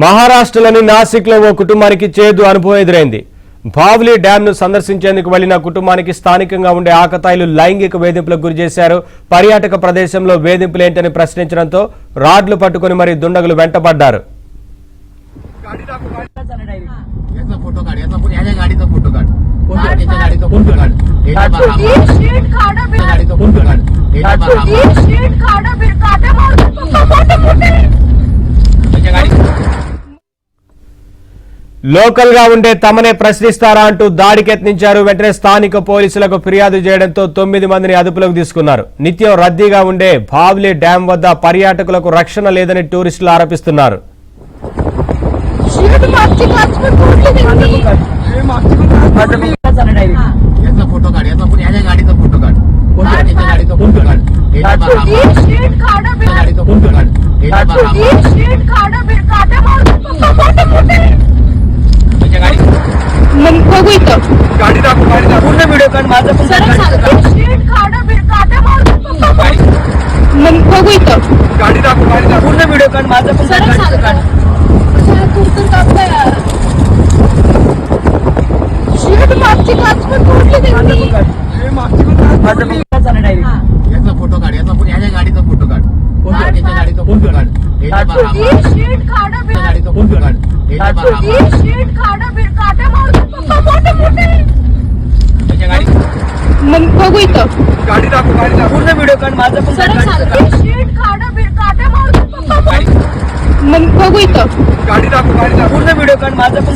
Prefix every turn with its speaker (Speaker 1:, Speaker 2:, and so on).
Speaker 1: మహారాష్ట్రలోని నాసిక్లో ఓ కుటుంబానికి చేదు అనుభవం ఎదురైంది. బావ్లీ డ్యాంను సందర్శించేందుకు వెళ్లిన కుటుంబానికి స్థానికంగా ఉండే ఆకతాయిలు లైంగిక వేధింపులకు గురిచేశారు. పర్యాటక ప్రదేశంలో వేధింపులేంటని ప్రశ్నించడంతో రాడ్లు పట్టుకుని మరీ దుండగులు వెంటపడ్డారు. లోకల్ గా ఉండే తమనే ప్రశ్నిస్తారా అంటూ దాడికి యత్నించారు. వెంటనే స్థానిక పోలీసులకు ఫిర్యాదు చేయడంతో 9 మందిని అదుపులోకి తీసుకున్నారు. నిత్యం రద్దీగా ఉండే బావ్లీ డ్యాం వద్ద పర్యాటకులకు రక్షణ లేదని టూరిస్టులు ఆరోపిస్తున్నారు.
Speaker 2: गाड़ी पूर्ण व्हिडिओ काढ माझा पण बघू इथं गाडी पूर्ण व्हिडिओ काढ माझा पण
Speaker 3: फोटो काढ याचा पण ह्याच्या गाडीचा फोटो काढ गाडीचा फोटो काढ गाडीचा फोटो काढ
Speaker 2: बघू इथं गाडी पूर्ण व्हिडिओ काढ माझा पण बघू इथं गाडी पूर्ण व्हिडिओ काढ माझा पण